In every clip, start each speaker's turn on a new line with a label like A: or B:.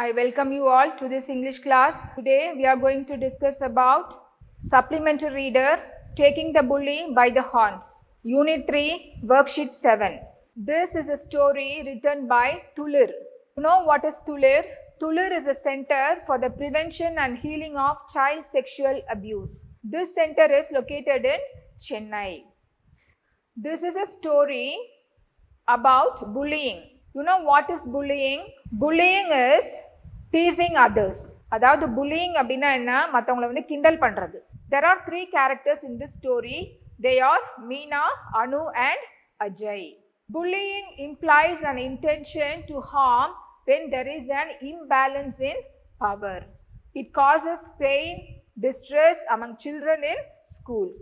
A: I welcome you all to this English class. Today we are going to discuss about supplementary reader Taking the Bully by the Horns. Unit 3, Worksheet 7. This is a story written by Tulir. You know what is Tulir? Tulir is a center for the prevention and healing of child sexual abuse. This center is located in Chennai. This is a story about bullying. You know what is bullying? Bullying is teasing others. அதாவது bullying அப்படின்னா என்ன? மற்றவங்களை வந்து கிண்டல் பண்ணுறது. There are three characters in this story. They are Meena, Anu and Ajay. Bullying implies an intention to harm when there is an imbalance in power. It causes pain, distress among children in schools.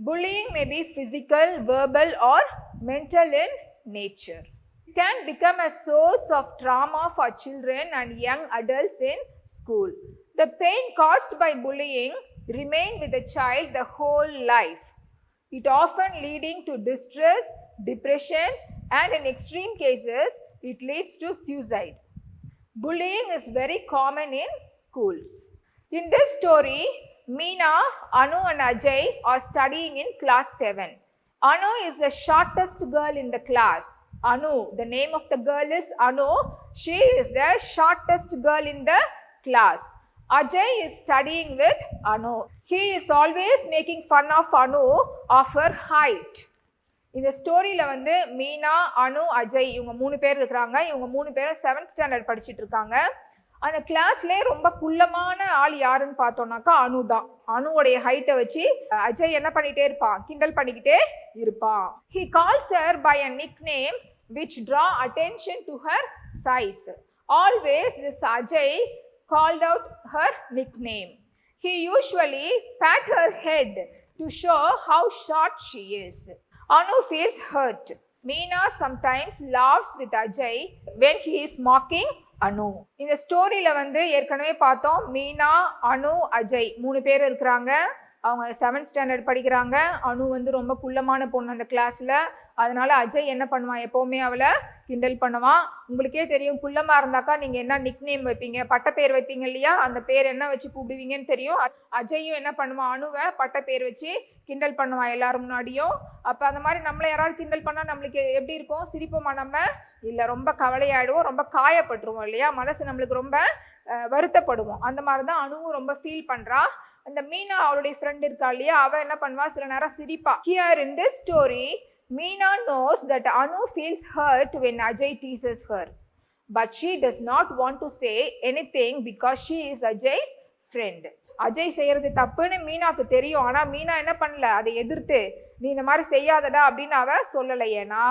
A: Bullying may be physical, verbal or mental in nature. It can become a source of trauma for children and young adults in school. The pain caused by bullying remains with the child the whole life. It often leading to distress, depression and in extreme cases it leads to suicide. Bullying is very common in schools. In this story, Meena, Anu and Ajay are studying in class 7. Anu is the shortest girl in the class. Anu, the name of the girl is Anu. She is the shortest girl in the class. Ajay is studying with Anu. He is always making fun of Anu of her height. இந்த ஸ்டோரியில் வந்து மீனா, அனு, அஜய் இவங்க 3 பேர் இருக்கிறாங்க. இவங்க 3 பேரும் 7th standard படிச்சுட்டு இருக்காங்க. அந்த கிளாஸ்லேயே ரொம்ப குள்ளமான ஆள் யாருன்னு பார்த்தோம்னாக்கா அனு தான். அனுவோடைய ஹைட்டை வச்சு அஜய் என்ன பண்ணிகிட்டே இருப்பான்? கிண்டல் பண்ணிக்கிட்டே இருப்பான். He calls her by a nickname which draw attention to her size. Always this Ajay called out her nickname. He usually pat her head to show how short she is. Anu feels hurt. Meena sometimes laughs with Ajay when he is mocking Anu. இந்த ஸ்டோரியில் வந்து ஏற்கனவே பார்த்தோம், மீனா, அனு, அஜய் 3 பேர் இருக்கிறாங்க. அவங்க 7th standard படிக்கிறாங்க. அனு வந்து ரொம்ப குள்ளமான பொண்ணு அந்த கிளாஸில். அதனால அஜய் என்ன பண்ணுவான்? எப்போவுமே அவளை கிண்டல் பண்ணுவான். உங்களுக்கே தெரியும், குள்ளமாக இருந்தாக்கா நீங்கள் என்ன நிக்நேம் வைப்பீங்க, பட்ட பேர் வைப்பீங்க இல்லையா? அந்த பேர் என்ன வச்சு கூப்பிடுவீங்கன்னு தெரியும். அஜயும் என்ன பண்ணுவான்? அனுவை பட்ட பேர் வச்சு கிண்டல் பண்ணுவான் எல்லாரும் முன்னாடியும். அப்போ அந்த மாதிரி நம்மளை யாராவது கிண்டல் பண்ணால் நம்மளுக்கு எப்படி இருக்கும்? சிரிப்போமா நம்ம? இல்லை, ரொம்ப கவலையாயிடுவோம், ரொம்ப காயப்பட்டுருவோம் இல்லையா? மனசு நம்மளுக்கு ரொம்ப வருத்தப்படுவோம். அந்த மாதிரி தான் அனுவும் ரொம்ப ஃபீல் பண்ணுறா. அந்த மீனா அவளுடைய ஃப்ரெண்ட் இருக்கா இல்லையா? அவள் என்ன பண்ணுவா? சில நேரம் சிரிப்பா. Here in this story, Meena knows that Anu feels hurt when Ajay teases her, but she does not want to say anything because she is Ajay's friend. Ajay செய்யறது தப்புன்னு மீனாக்கு தெரியும். ஆனால் மீனா என்ன பண்ணல? அதை எதிர்த்து நீ இந்த மாதிரி செய்யாதடா அப்படின்னு அவ சொல்லலை. ஏன்னா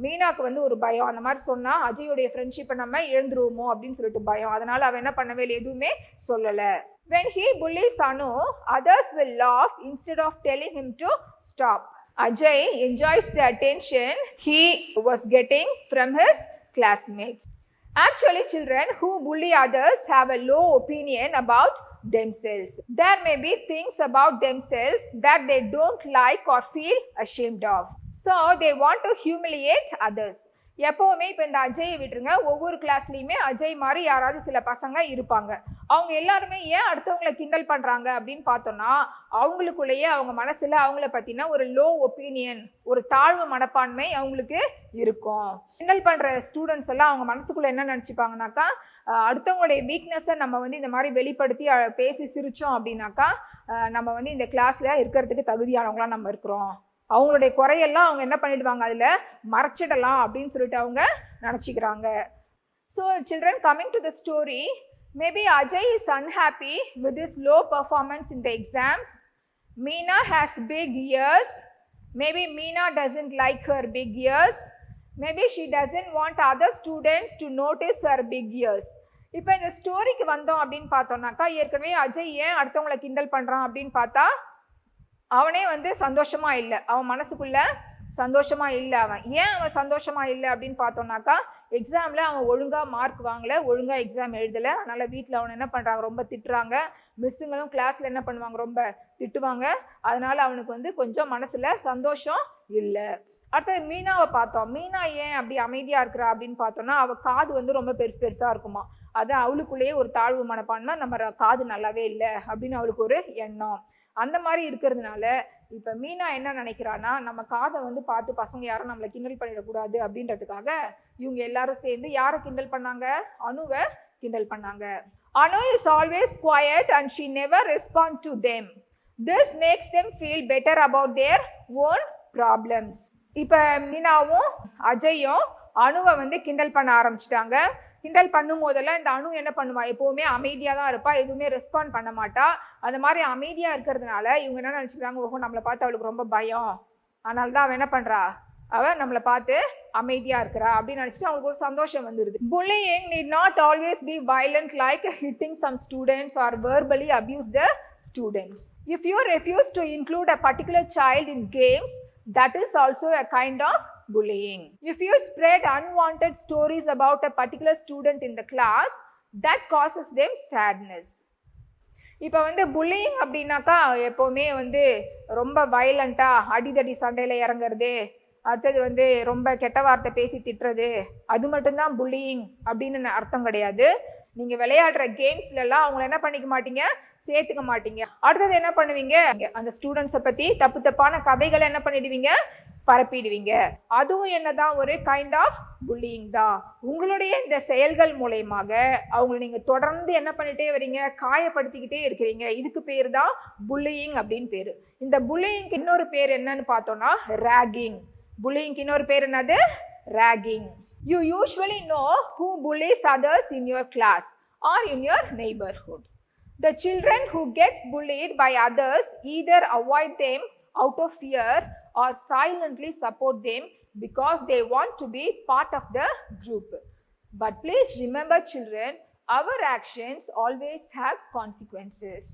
A: மீனாக்கு வந்து ஒரு பயம், அந்த மாதிரி சொன்னா அஜயோடைய ஃப்ரெண்ட்ஷிப்பை நம்ம இழந்துருவோமோ அப்படின்னு சொல்லிட்டு பயம். அதனால அவ என்ன பண்ணவே இல்லை, எதுவுமே சொல்லலை. When he bullies Anu, others will laugh instead of telling him to stop. Ajay enjoys the attention he was getting from his classmates. Actually, children who bully others have a low opinion about themselves. There may be things about themselves that they don't like or feel ashamed of. So, they want to humiliate others. எப்போவுமே இப்போ இந்த அஜயை விட்டுருங்க, ஒவ்வொரு கிளாஸ்லேயுமே அஜய் மாதிரி யாராவது சில பசங்க இருப்பாங்க. அவங்க எல்லாருமே ஏன் அடுத்தவங்களை கிண்டல் பண்ணுறாங்க அப்படின்னு பார்த்தோன்னா, அவங்களுக்குள்ளேயே அவங்க மனசில் அவங்கள பற்றினா ஒரு லோ ஒப்பீனியன், ஒரு தாழ்வு மனப்பான்மை அவங்களுக்கு இருக்கும். கிண்டல் பண்ணுற ஸ்டூடெண்ட்ஸ் எல்லாம் அவங்க மனசுக்குள்ளே என்ன நினச்சிப்பாங்கனாக்கா, அடுத்தவங்களுடைய வீக்னஸை நம்ம வந்து இந்த மாதிரி வெளிப்படுத்தி பேசி சிரித்தோம் அப்படின்னாக்கா நம்ம வந்து இந்த கிளாஸில் இருக்கிறதுக்கு தகுதியானவங்களாம் நம்ம இருக்கிறோம். அவங்களுடைய குறையெல்லாம் அவங்க என்ன பண்ணிடுவாங்க? அதில் மறைச்சிடலாம் அப்படின்னு சொல்லிட்டு அவங்க நினச்சிக்கிறாங்க. So children, coming to the story, maybe Ajay is unhappy with his low performance in the exams. Meena has big ears. Maybe Meena doesn't like her big ears. Maybe she doesn't want other students to notice her big ears. இப்போ இந்த ஸ்டோரிக்கு வந்தோம் அப்படின்னு பார்த்தோம்னாக்கா, ஏற்கனவே அஜய் ஏன் அடுத்தவங்களை கிண்டல் பண்ணுறான் அப்படின்னு பார்த்தா, அவனே வந்து சந்தோஷமாக இல்லை, அவன் மனசுக்குள்ளே சந்தோஷமாக இல்லை. அவன் சந்தோஷமாக இல்லை அப்படின்னு பார்த்தோன்னாக்கா, எக்ஸாமில் அவன் ஒழுங்காக மார்க் வாங்கலை, ஒழுங்காக எக்ஸாம் எழுதலை. அதனால் வீட்டில் அவனை என்ன பண்ணுறாங்க? ரொம்ப திட்டுறாங்க. மிஸ்ஸுங்களும் கிளாஸில் என்ன பண்ணுவாங்க? ரொம்ப திட்டுவாங்க. அதனால் அவனுக்கு வந்து கொஞ்சம் மனசில் சந்தோஷம் இல்லை. அடுத்தது மீனாவை பார்த்தோம். மீனா ஏன் அப்படி அமைதியாக இருக்கிறா அப்படின்னு பார்த்தோன்னா, அவள் காது வந்து ரொம்ப பெருசாக இருக்குமா. அது அவளுக்குள்ளேயே ஒரு தாழ்வு மனப்பான்மை, நம்ம காது நல்லாவே இல்லை அப்படின்னு அவளுக்கு ஒரு எண்ணம். அந்த மாதிரி இருக்கிறதுனால இப்போ மீனா என்ன நினைக்கிறான்னா, நம்ம காதை வந்து பார்த்து பசங்க யாரும் நம்மளை கிண்டல் பண்ணிடக்கூடாது அப்படின்றதுக்காக இவங்க எல்லாரும் சேர்ந்து யாரை கிண்டல் பண்ணாங்க? அனுவை கிண்டல் பண்ணாங்க. Anu is always quiet and she never responds to them. This makes them feel better about their own problems. இப்போ மீனாவும் அஜயும் அணுவை வந்து கிண்டல் பண்ண ஆரம்பிச்சிட்டாங்க. கிண்டல் பண்ணும் போதெல்லாம் இந்த அணு என்ன பண்ணுவா? எப்போவுமே அமைதியாக தான் இருப்பா, எதுவுமே ரெஸ்பாண்ட் பண்ண மாட்டா. அந்த மாதிரி அமைதியாக இருக்கிறதுனால இவங்க என்ன நினச்சிக்கிறாங்க, ஓஹோ நம்மளை பார்த்து அவளுக்கு ரொம்ப பயம், அதனால தான் அவள் என்ன பண்ணுறா, அவள் நம்மளை பார்த்து அமைதியாக இருக்கிறா அப்படின்னு நினச்சிட்டு அவங்களுக்கு ஒரு சந்தோஷம் வந்துடுது. Bullying need not always be violent like hitting some students or verbally abuse the students. If you refuse to include a particular child in games, that is also a kind of bullying. If you spread unwanted stories about a particular student in the class, that causes them sadness. இப்போ வந்து pulling அப்படின்னாக்கா எப்போவுமே வந்து ரொம்ப வயலண்ட்டாக அடிதடி சண்டையில் இறங்குறது, அடுத்தது வந்து ரொம்ப கெட்ட வார்த்தை பேசி திட்டுறது, அது மட்டும்தான் புல்லிங் அப்படின்னு அர்த்தம் கிடையாது. நீங்கள் விளையாடுற கேம்ஸ்லலாம் அவங்கள என்ன பண்ணிக்க மாட்டீங்க, சேர்த்துக்க மாட்டீங்க. அடுத்தது என்ன பண்ணுவீங்க, அந்த ஸ்டூடெண்ட்ஸை பற்றி தப்பு தப்பான கதைகளை என்ன பண்ணிடுவீங்க, பரப்பிடுவீங்க. அதுவும் என்னதான் ஒரு கைண்ட் ஆஃப் புல்லிங் தான். உங்களுடைய இந்த செயல்கள் மூலயமாக அவங்களை நீங்கள் தொடர்ந்து என்ன பண்ணிட்டே வரீங்க, காயப்படுத்திக்கிட்டே இருக்கிறீங்க. இதுக்கு பேர் தான் புல்லிங் அப்படின்னு பேர். இந்த புல்லிங்க்கு இன்னொரு பேர் என்னன்னு பார்த்தோம்னா ராகிங். புல்லிங்க்கு இன்னொரு பேர் என்னது, ragging. You usually know who bullies others in your class or in your neighborhood. The children who gets bullied by others either avoid them out of fear or silently support them because they want to be part of the group. But please remember children, our actions always have consequences.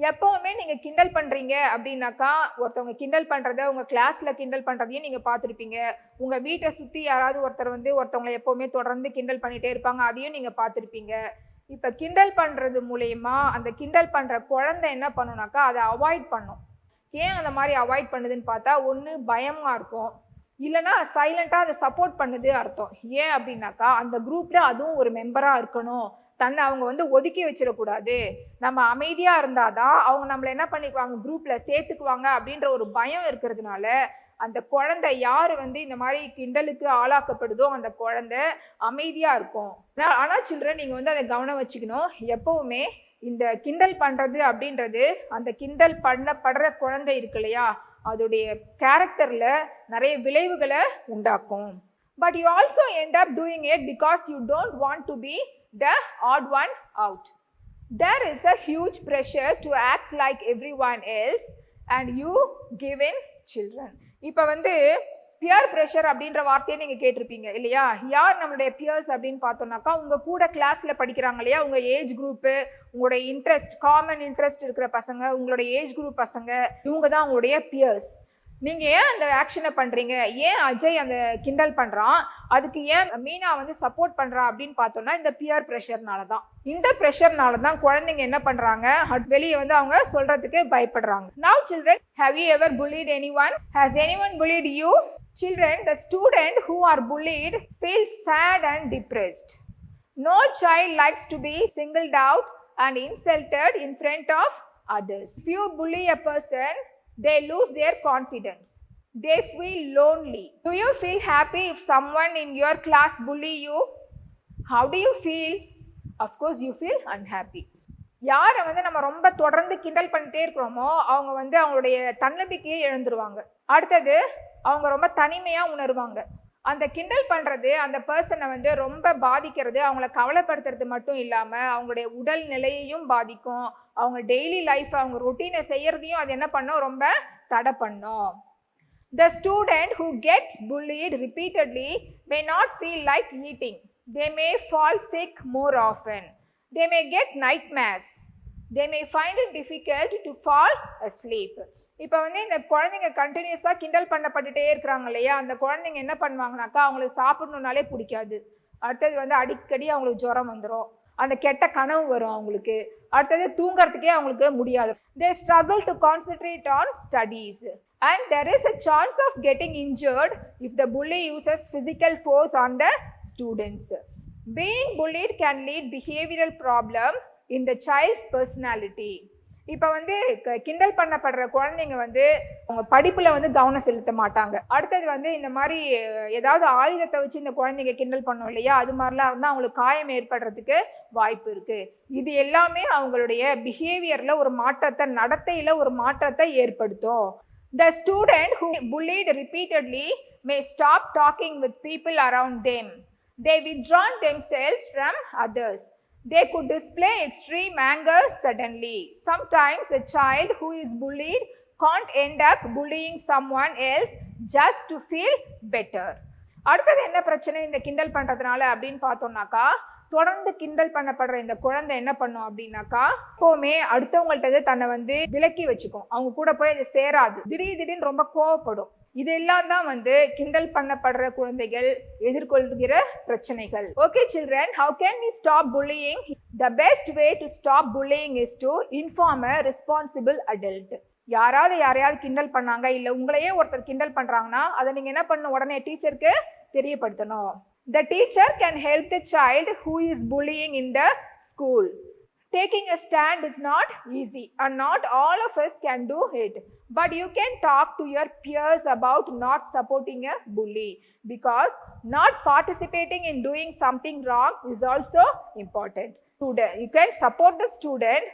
A: எப்போவுமே நீங்கள் கிண்டல் பண்ணுறீங்க அப்படின்னாக்கா, ஒருத்தவங்க கிண்டல் பண்ணுறத உங்கள் கிளாஸில் கிண்டல் பண்ணுறதையும் நீங்கள் பார்த்துருப்பீங்க. உங்கள் வீட்டை சுற்றி யாராவது ஒருத்தர் வந்து ஒருத்தவங்களை எப்போவுமே தொடர்ந்து கிண்டல் பண்ணிகிட்டே இருப்பாங்க, அதையும் நீங்கள் பார்த்துருப்பீங்க. இப்போ கிண்டல் பண்ணுறது மூலயமா அந்த கிண்டல் பண்ணுற குழந்தை என்ன பண்ணுனாக்கா அதை அவாய்ட் பண்ணும். ஏன் அந்த மாதிரி அவாய்ட் பண்ணுதுன்னு பார்த்தா, ஒன்று பயமாக இருக்கும், இல்லைனா சைலண்ட்டாக அதை சப்போர்ட் பண்ணுது அர்த்தம். ஏன் அப்படின்னாக்கா அந்த குரூப்பில் அதுவும் ஒரு மெம்பராக இருக்கணும், தன்னை அவங்க வந்து ஒதுக்கி வச்சிடக்கூடாது, நம்ம அமைதியாக இருந்தால் தான் அவங்க நம்மளை என்ன பண்ணிக்குவாங்க, குரூப்பில் சேர்த்துக்குவாங்க அப்படின்ற ஒரு பயம் இருக்கிறதுனால அந்த குழந்தை யார் வந்து இந்த மாதிரி கிண்டலுக்கு ஆளாக்கப்படுதோ அந்த குழந்தை அமைதியாக இருக்கும். ஆனால் சில்ட்ரன் நீங்கள் வந்து அதை கவனம் வச்சுக்கணும். எப்போவுமே இந்த கிண்டல் பண்ணுறது அப்படின்றது அந்த கிண்டல் பண்ணப்படுற குழந்தை இருக்கு இல்லையா, அதோடைய கேரக்டரில் நிறைய விளைவுகளை உண்டாக்கும். But you also end up doing it because you don't want to be the odd one out. There is a huge pressure to act like everyone else and you give in children. இப்போ வந்து peer pressure அப்படின்ற வார்த்தையை நீங்கள் கேட்டிருப்பீங்க இல்லையா. யார் நம்மளுடைய piers அப்படின்னு பார்த்தோம்னாக்கா, உங்கள் கூட கிளாஸில் படிக்கிறாங்க இல்லையா, உங்கள் ஏஜ் குரூப்பு, உங்களுடைய இன்ட்ரெஸ்ட், காமன் இன்ட்ரெஸ்ட் இருக்கிற பசங்க, உங்களுடைய ஏஜ் குரூப் பசங்க, இவங்க தான் உங்களுடைய பியர்ஸ். நீங்கள் ஏன் அந்த ஆக்ஷனை பண்ணுறீங்க, ஏன் அஜய் அந்த கிண்டல் பண்ணுறான், அதுக்கு ஏன் மீனா வந்து சப்போர்ட் பண்ணுறா அப்படின்னு பார்த்தோம்னா இந்த பியர் ப்ரெஷர்னால தான். இந்த ப்ரெஷர்னால தான் குழந்தைங்க என்ன பண்ணுறாங்க, வெளியே வந்து அவங்க சொல்கிறதுக்கு பயப்படுறாங்க. Now children, have you ever bullied anyone? Has anyone bullied you? Children, the student who are bullied feels sad and depressed. No child likes to be singled out and insulted in front of others. If you bully a person, they lose their confidence. They feel lonely. Do you feel happy if someone in your class bully you? How do you feel? Of course you feel unhappy. யாரை வந்து நம்ம ரொம்ப தொடர்ந்து கிண்டல் பண்ணிட்டே இருக்கிறோமோ அவங்க வந்து அவங்களுடைய தன்னம்பிக்கையை இழந்துருவாங்க. அடுத்தது அவங்க ரொம்ப தனிமையாக உணர்வாங்க. அந்த கிண்டல் பண்ணுறது அந்த பர்சனை வந்து ரொம்ப பாதிக்கிறது, அவங்கள கவலைப்படுத்துறது மட்டும் இல்லாமல் அவங்களுடைய உடல் நிலையையும் பாதிக்கும். அவங்க டெய்லி லைஃப், அவங்க ரொட்டீனை செய்யறதையும் அது என்ன பண்ணும், ரொம்ப தடை பண்ணும். The student who gets bullied repeatedly may not feel like eating. They may fall sick more often. They may get nightmares. They may find it difficult to fall asleep. இப்போ வந்து இந்த குழந்தைங்க கண்டினியூஸாக கிண்டல் பண்ணப்பட்டுட்டே இருக்கிறாங்க இல்லையா, அந்த குழந்தைங்க என்ன பண்ணுவாங்கனாக்கா அவங்களுக்கு சாப்பிடணுன்னாலே பிடிக்காது. அடுத்தது வந்து அடிக்கடி அவங்களுக்கு ஜுரம் வந்துடும், அந்த கெட்ட கனவு வரும் அவங்களுக்கு. அடுத்தது தூங்கிறதுக்கே அவங்களுக்கு முடியாது. They struggle to concentrate on studies and there is a chance of getting injured if the bully uses physical force on the students. Being bullied can lead behavioral problem in the child's personality. இப்போ வந்து கிண்டல் பண்ணப்படுற குழந்தைங்க வந்து அவங்க படிப்புல வந்து கவனம் செலுத்த மாட்டாங்க. அடுத்தது வந்து இந்த மாதிரி ஏதாவது ஆயுதத்தை வச்சு இந்த குழந்தைங்க கிண்டல் பண்ணோம் இல்லையா, அது மாதிரிலாம் இருந்தால் அவங்களுக்கு காயம் ஏற்படுறதுக்கு வாய்ப்பு இருக்கு. இது எல்லாமே அவங்களுடைய பிஹேவியர்ல ஒரு மாற்றத்தை, நடத்தையில ஒரு மாற்றத்தை ஏற்படுத்தும். The student who bullied repeatedly may stop talking with people around them. They withdraw themselves from others. They could display extreme anger suddenly. Sometimes a child who is bullied can't end up bullying someone else just to feel better. அடுத்தது என்ன பிரச்சனை இந்த கிண்டல் பண்றதுனால அப்படின்னு பார்த்தோம்னாக்கா, தொடர்ந்து கிண்டல் பண்ணப்படுற இந்த குழந்தை என்ன பண்ணும் அப்படின்னாக்கா, எப்பவுமே அடுத்தவங்கள்ட்ட தன்னை வந்து விலக்கி வச்சுக்கும். அவங்க கூட போய் அது சேராது. திடீர்னு ரொம்ப கோவப்படும். இதெல்லாம் தான் வந்து கிண்டல் பண்ணப்படுற குழந்தைகள் எதிர்கொள்கிற பிரச்சனைகள். Okay children, how can we stop bullying? The best way to stop bullying is to inform a responsible adult. யாரையாவது கிண்டல் பண்ணாங்க, இல்ல உங்களையே ஒருத்தர் கிண்டல் பண்றாங்கன்னா அதை நீங்க என்ன பண்ணணும், உடனே டீச்சருக்கு தெரியப்படுத்தணும். The teacher can help the child who is bullying in the school. Taking a stand is not easy and not all of us can do it. But you can talk to your peers about not supporting a bully, because not participating in doing something wrong is also important. You can support the student,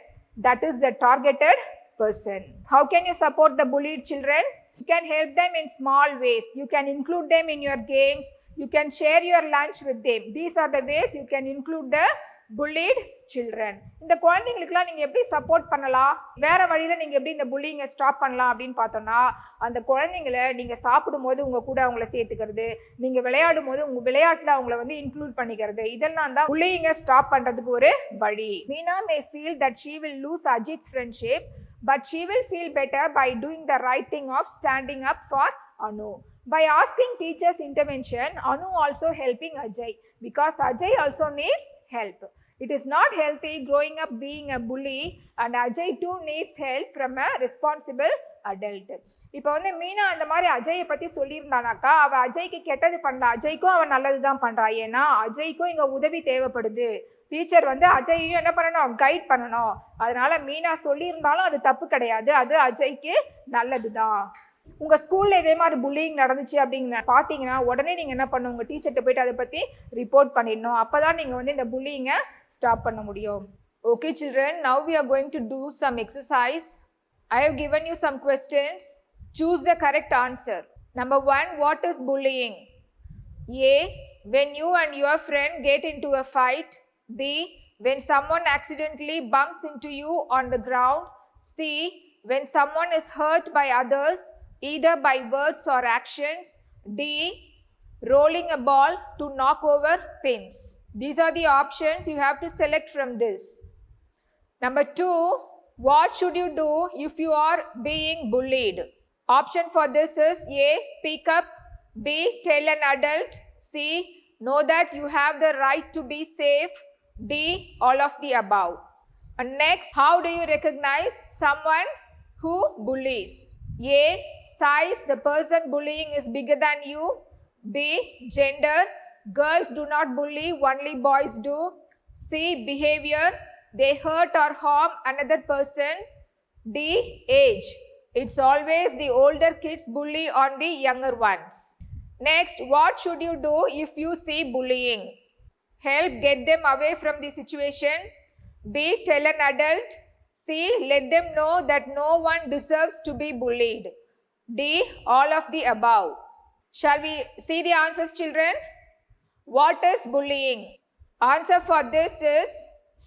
A: that is the targeted person. How can you support the bullied children? You can help them in small ways. You can include them in your games. You can share your lunch with them. These are the ways you can include the bullied children. இந்த குழந்தைங்களுக்குலாம் நீங்க எப்படி support பண்ணலாம், வேற வழியில நீங்க எப்படி இந்த புல்லிங்கை ஸ்டாப் பண்ணலாம் அப்படின்னு பார்த்தோம்னா, அந்த குழந்தைங்களை நீங்க சாப்பிடும் போது உங்க கூட அவங்கள சேர்த்துக்கிறது, நீங்க விளையாடும் போது உங்க விளையாட்டுல அவங்கள வந்து இன்க்ளூட் பண்ணிக்கிறது, இதெல்லாம் தான் புல்லிங்கை ஸ்டாப் பண்றதுக்கு ஒரு வழி. Meena may feel that she will lose Ajit's friendship, but she will feel better by doing the right thing of standing up for Anu. By asking teachers' intervention, Anu also helping Ajay, because Ajay also needs help. It is not healthy growing up being a bully, and Ajay too needs help from a responsible adult. இப்போ வந்து மீனா அந்த மாதிரி அஜயை பற்றி சொல்லியிருந்தானாக்கா, அவள் அஜய்க்கு கெட்டது பண்ணல, அஜய்க்கும் அவன் நல்லது தான் பண்ணுறா. ஏன்னா அஜய்க்கும் இங்கே உதவி தேவைப்படுது. டீச்சர் வந்து அஜயையும் என்ன பண்ணணும், கைட் பண்ணணும். அதனால மீனா சொல்லியிருந்தாலும் அது தப்பு கிடையாது, அது அஜய்க்கு நல்லது தான். உங்கள் ஸ்கூலில் இதே மாதிரி புல்லிங் நடந்துச்சு அப்படிங்க பார்த்தீங்கன்னா உடனே நீங்கள் என்ன பண்ணணும், உங்கள் டீச்சர்கிட்ட போயிட்டு அதை பற்றி ரிப்போர்ட் பண்ணிடணும். அப்போ தான் நீங்கள் வந்து இந்த புல்லிங்கை ஸ்டாப் பண்ண முடியும். Okay children, now we are going to do some exercise. I have given you some questions. Choose the correct answer. Number 1, what is bullying? A, when you and your friend get into a fight. B, when someone accidentally bumps into you on the ground. C, when someone is hurt by others, either by words or actions. D, rolling a ball to knock over pins. These are the options you have to select from this. Number 2, what should you do if you are being bullied? Option for this is A, speak up. B, tell an adult. C, know that you have the right to be safe. D, all of the above. And next, how do you recognize someone who bullies? A, size, the person bullying is bigger than you. B, gender, girls do not bully, only boys do. C, behavior, they hurt or harm another person. D, age, it's always the older kids bully on the younger ones. Next, what should you do if you see bullying? Help get them away from the situation. B, tell an adult. C, let them know that no one deserves to be bullied. D, all of the above. Shall we see the answers, children? What is bullying? Answer for this is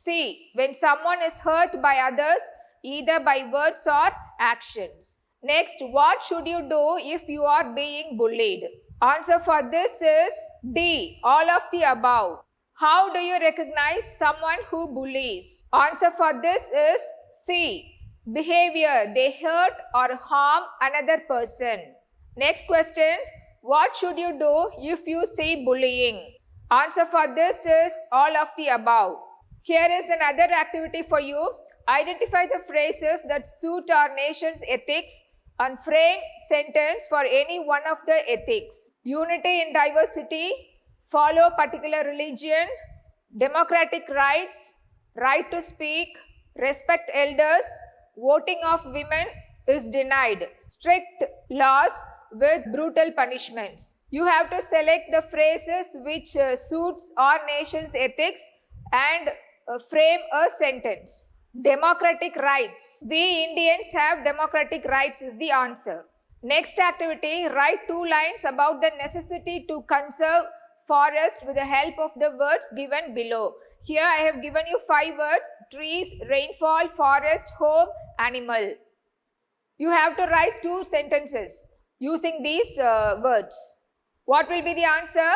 A: C, when someone is hurt by others, either by words or actions. Next, what should you do if you are being bullied? Answer for this is D, all of the above. How do you recognize someone who bullies? Answer for this is C, behavior, they hurt or harm another person. Next question, what should you do if you see bullying? Answer for this is all of the above. Here is another activity for you. Identify the phrases that suit our nation's ethics and frame sentence for any one of the ethics. Unity in diversity, follow particular religion, democratic rights, right to speak, respect elders, voting of women is denied, strict laws with brutal punishments. You have to select the phrases which suits our nation's ethics and frame a sentence. Democratic rights. We Indians have democratic rights is the answer. Next activity, write 2 lines about the necessity to conserve forest with the help of the words given below. Here I have given you 5 words: trees, rainfall, forest, home, animal. You have to write 2 sentences using these words. What will be the answer?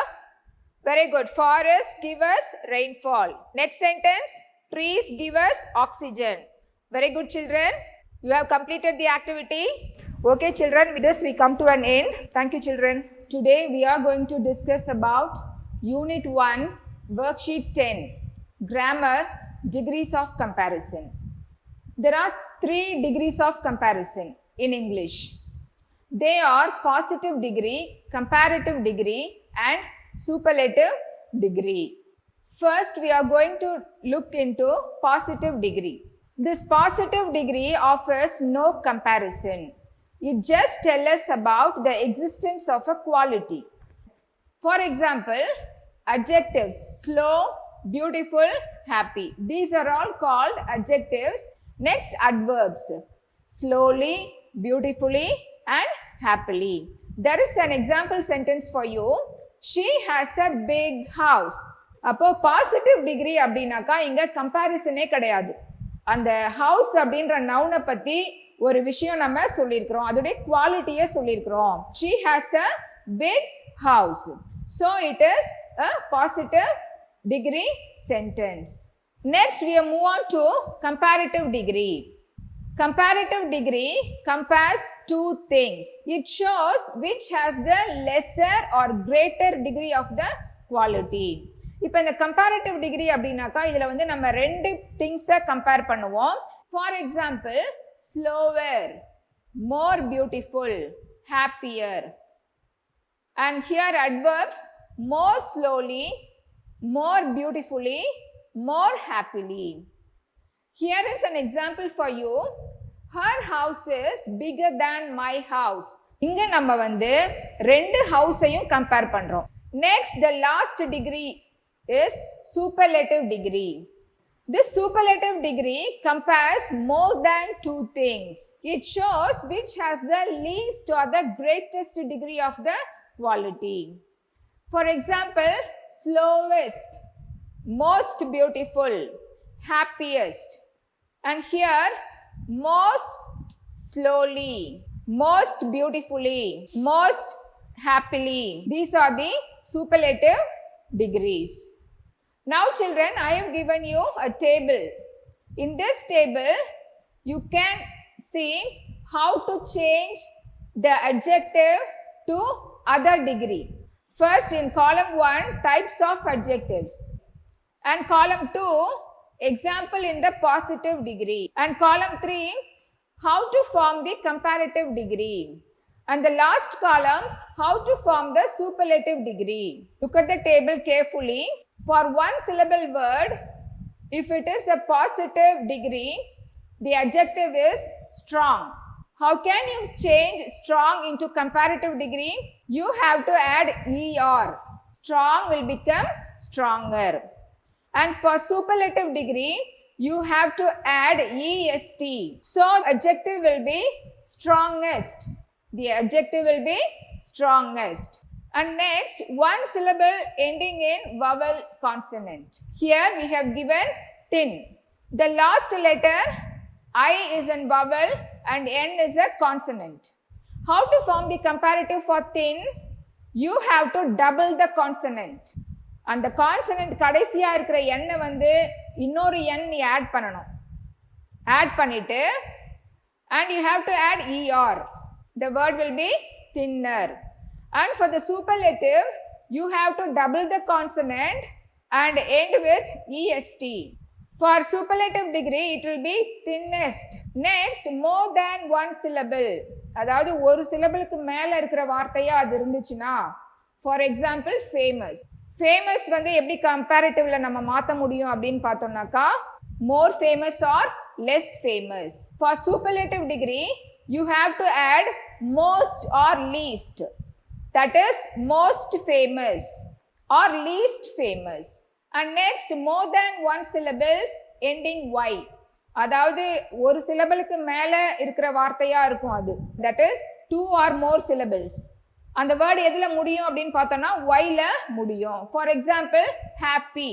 A: Very good. Forest give us rainfall. Next sentence, trees give us oxygen. Very good, children. You have completed the activity. Okay, children, with this we come to an end. Thank you, children. Today we are going to discuss about Unit 1, Worksheet 10, Grammar, Degrees of Comparison. There are 3 degrees of comparison in English. They are positive degree, comparative degree, and superlative degree. First, we are going to look into positive degree. This positive degree offers no comparison. It just tells us about the existence of a quality. For example, adjectives: slow, beautiful, happy. These are all called adjectives. Next, adverbs: slowly, beautifully, and happily. There is an example sentence for you. She has a big house. அப்போ positive degree அப்படின்னாக்கா இங்க கம்பேரிசனே கிடையாது. அந்த house அப்படின்ற நவுனை பத்தி ஒரு விஷயம் நம்ம சொல்லியிருக்கிறோம், அதோடைய குவாலிட்டியை சொல்லியிருக்கிறோம். She has a big house. So it is a positive degree sentence. Next we move on to comparative degree. Comparative degree compares 2 things. It shows which has the lesser or greater degree of the quality. இப்போ இந்த comparative degree அப்படின்னாக்கா இதில் வந்து நம்ம 2 திங்ஸை compare பண்ணுவோம். For example, slower, more beautiful, happier. And here adverbs: more slowly, more beautifully, more happily. Here is an example for you. Her house is bigger than my house. இங்க நம்ம வந்து 2 ஹவுஸையும் compare பண்றோம். Next, the last degree is superlative degree. This superlative degree compares more than 2 things. It shows which has the least or the greatest degree of the quality. For example, slowest, most beautiful, happiest. And here, most slowly, most beautifully, most happily. These are the superlative degrees. Now children, I have given you a table. In this table, you can see how to change the adjective to other degree. First, in column 1, types of adjectives. And column 2, example in the positive degree. And column 3, how to form the comparative degree. And the last column, how to form the superlative degree. Look at the table carefully. For 1 syllable word, if it is a positive degree, the adjective is strong. How can you change strong into comparative degree? You have to add er. Strong will become stronger. And for superlative degree, you have to add est. So adjective will be strongest. The adjective will be strongest. And next, 1 syllable ending in vowel consonant. Here we have given tin. The last letter I is in vowel and N is a consonant. How to form the comparative for thin? You have to double the consonant. அந்த consonant கடைசியா இருக்கிற எண்ணை வந்து இன்னொரு எண் நீ add பண்ணணும். Add பண்ணிட்டு and you have to add er. The word will be thinner. And for the superlative, you have to double the consonant and end with est. For superlative degree, it will be thinnest. Next, more than 1 syllable. அதாவது ஒரு சிலபிளுக்கு மேல இருக்கிற வார்த்தையா அது இருந்துச்சுன்னா, for example, famous. famous வந்து எப்படி comparatively நம்ம மாத்த முடியும் அப்படின்னு பார்த்தோம்னாக்கா more famous or less famous. For superlative degree you have to add most or least, that is most famous or least famous. And next, more than one syllables ending y, அதாவது ஒரு சிலபிளுக்கு மேல இருக்கிற வார்த்தையா இருக்கும் அது, that is two or more syllables. அந்த word எதுல முடியும் அப்படின்னு பார்த்தோம்னா y ல முடியும். For example, happy.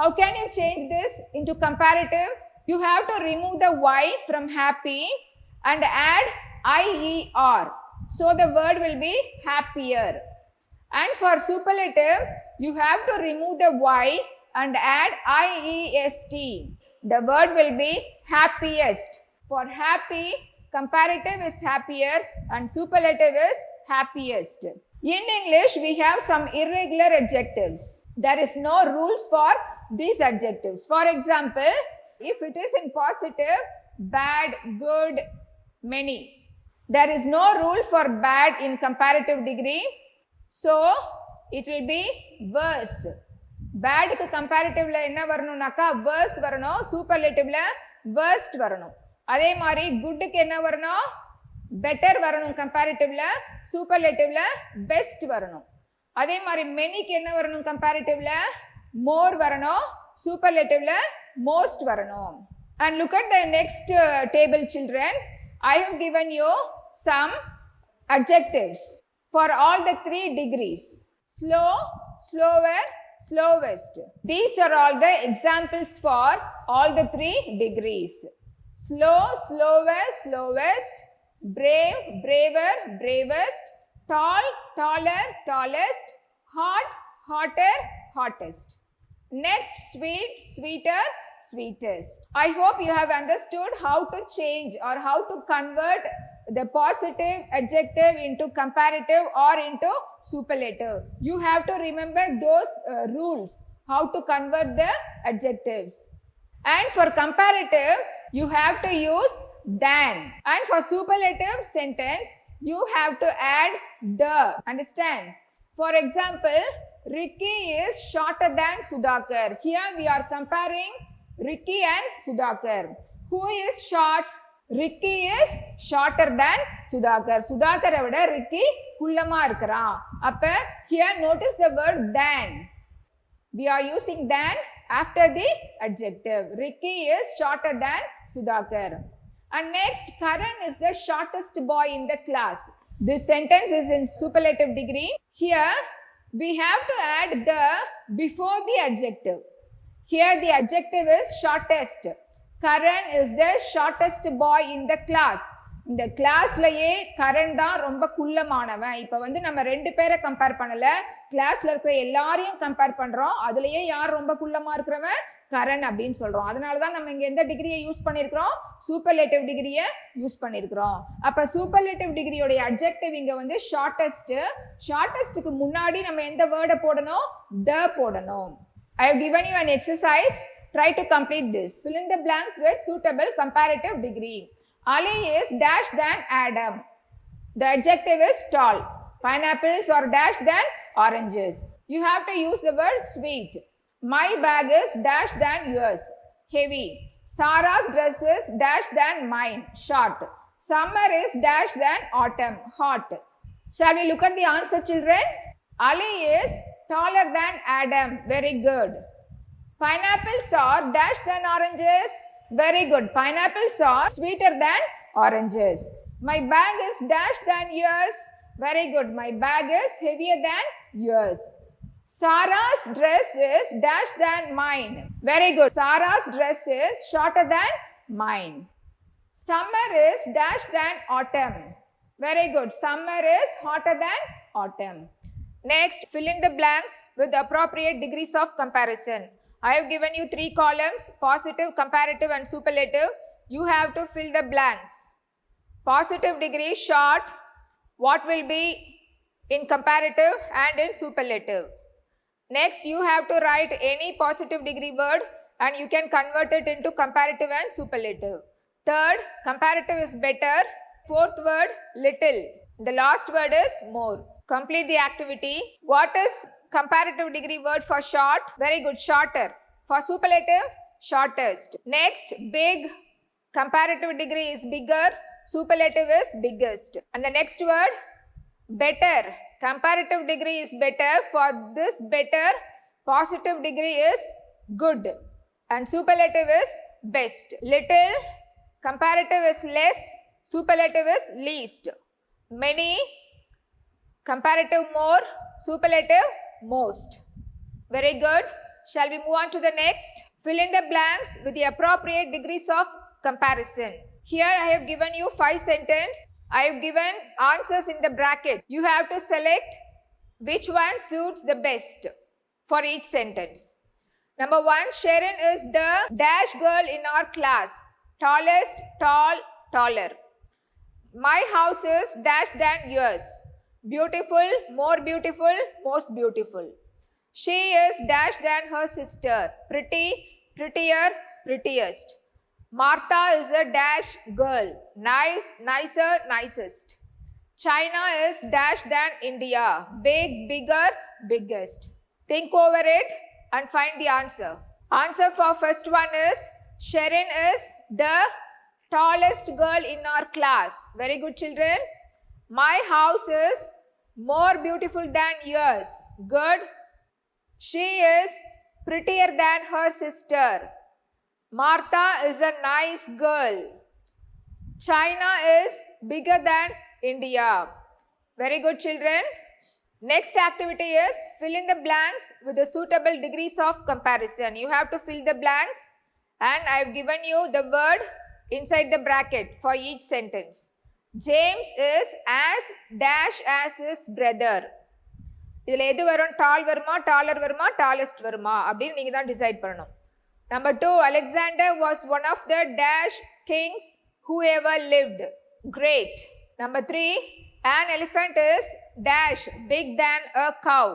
A: How can you change this into comparative? You have to remove the y from happy and add ier, so the word will be happier. And for superlative you have to remove the y and add iest, the word will be happiest. For happy, comparative is happier and superlative is happiest. In English we have some irregular adjectives. There is no rules for these adjectives. For example, if it is in positive, bad, good, many, there is no rule for bad in comparative degree, so it will be worse. Bad க்கு comparatively என்ன வரணும்னாக்கா worse வரணும், superlatively worst வரணும். அதே மாதிரி good க்கு என்ன வரணும், better வரணும் comparatively, superlatively best வரணும். அதே மாதிரி many க்கு என்ன வரணும் comparatively, more வரணும், superlatively most வரணும். And look at the next table, children. I have given you some adjectives for all the 3 degrees: slow, slower, slowest. These are all the examples for all the 3 degrees: slow, slower, slowest; brave, braver, bravest; tall, taller, tallest; hot, hotter, hottest. Next, sweet, sweeter, sweetest. I hope you have understood how to change or how to convert the positive adjective into comparative or into superlative. You have to remember those rules, how to convert the adjectives. And for comparative, you have to use than. And for superlative sentence, you have to add the. Understand? For example, Ricky is shorter than Sudhakar. Here we are comparing Ricky and Sudhakar. Who is short? Ricky is shorter than Sudhakar. Sudhakar விட Ricky குள்ளமா இருக்கிறான். அப்ப here notice the word than. We are using than after the adjective. Ricky is shorter than Sudhakar. And next, Karan is the shortest boy in the class. This sentence is in superlative degree. Here we have to add the before the adjective. Here the adjective is shortest. Karan is the shortest boy in the class. இந்த கிளாஸ்லயே கரண் தான் ரொம்ப குள்ளமானவன். இப்ப வந்து நம்ம 2 பேரை compare பண்ணல, கிளாஸ்ல இருக்கிற எல்லாரையும் கம்பேர் பண்றோம். அதுலயே யார் ரொம்ப குள்ளமா இருக்கிறவன், கரண் அப்படின்னு சொல்றோம். அதனாலதான் நம்ம இங்க எந்த டிகிரியை யூஸ் பண்ணிருக்கிறோம், சூப்பர்லேட்டிவ் டிகிரியை யூஸ் பண்ணிருக்கிறோம். அப்ப சூப்பர்லேட்டிவ் டிகிரியோட அட்ஜெக்டிவ் இங்க வந்து ஷார்டஸ்ட். ஷார்டஸ்ட்க்கு முன்னாடி நம்ம எந்த வேர்டை போடணும், த போடணும். I have given you an exercise. Try to complete this. Fill in the blanks with suitable comparative degree. Ali is dash than Adam. The adjective is tall. Pineapples are dash than oranges. You have to use the word sweet. My bag is dash than yours. Heavy. Sarah's dress is dash than mine. Short. Summer is dash than autumn. Hot. Shall we look at the answer, children? Ali is taller than Adam. Very good. Pineapples are dash than oranges. Very good. Pineapples are sweeter than oranges. My bag is dash than yours. Very good. My bag is heavier than yours. Sarah's dress is dash than mine. Very good. Sarah's dress is shorter than mine. Summer is dash than autumn. Very good. Summer is hotter than autumn. Next, fill in the blanks with appropriate degrees of comparison. I have given you 3 columns: positive, comparative and superlative. You have to fill the blanks. Positive degree, short. What will be in comparative and in superlative? Next, you have to write any positive degree word and you can convert it into comparative and superlative. Third, comparative is better. Fourth word, little. The last word is more. Complete the activity. What is comparative degree word for short. Very good. Shorter. For superlative, shortest. Next, big. Comparative degree is bigger. Superlative is biggest. And the next word, better. Comparative degree is better. For this better, positive degree is good. And superlative is best. Little. Comparative is less. Superlative is least. Many. Comparative more. Superlative most. Very good. Shall we move on to the next? Fill in the blanks with the appropriate degrees of comparison. Here I have given you 5 sentences. I have given answers in the bracket. You have to select which one suits the best for each sentence. Number 1, Sharon is the dash girl in our class. Tallest, tall, taller. My house is dash than yours. Beautiful, more beautiful, most beautiful. She is dash than her sister. Pretty, prettier, prettiest. Martha is a dash girl. Nice, nicer, nicest. China is dash than India. Big, bigger, biggest. Think over it and find the answer. Answer for first one is Sharon is the tallest girl in our class. Very good, children. My house is more beautiful than yours. Good. She is prettier than her sister. Martha is a nice girl. China is bigger than India. Very good, children. Next activity is fill in the blanks with the suitable degrees of comparison. You have to fill the blanks and I have given you the word inside the bracket for each sentence. James is as dash as his brother. இதில் எது வரும்? டால் வருமா, dollar வருமா, tallest வருமா அப்படின்னு நீங்கள் தான் decide பண்ணணும். Number 2, Alexander was one of the dash kings who ever lived. Great. Number 3, an elephant is dash big than a cow.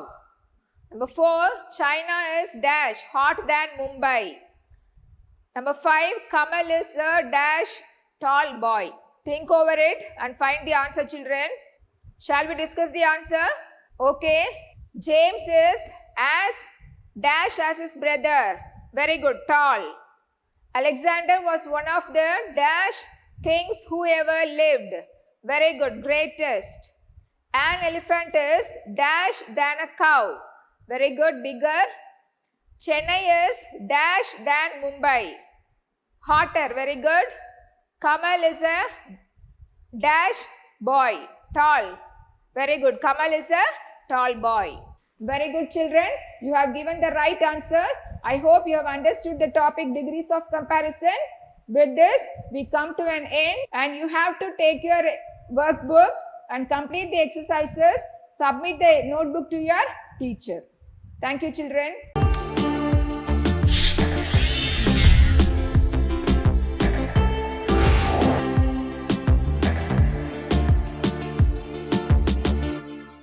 A: Number 4, China is dash hot than Mumbai. Number 5, Kamal is a dash tall boy. Think over it and find the answer, children. Shall we discuss the answer? Okay. James is as dash as his brother. Very good. Tall. Alexander was one of the dash kings who ever lived. Very good. Greatest. An elephant is dash than a cow. Very good. Bigger. Chennai is dash than Mumbai. Hotter. Very good. Kamal is a dash boy. Tall. Very good. Kamal is a tall boy. Very good, children. You have given the right answers. I hope you have understood the topic degrees of comparison. With this, we come to an end and you have to take your workbook and complete the exercises. Submit the notebook to your teacher. Thank you, children.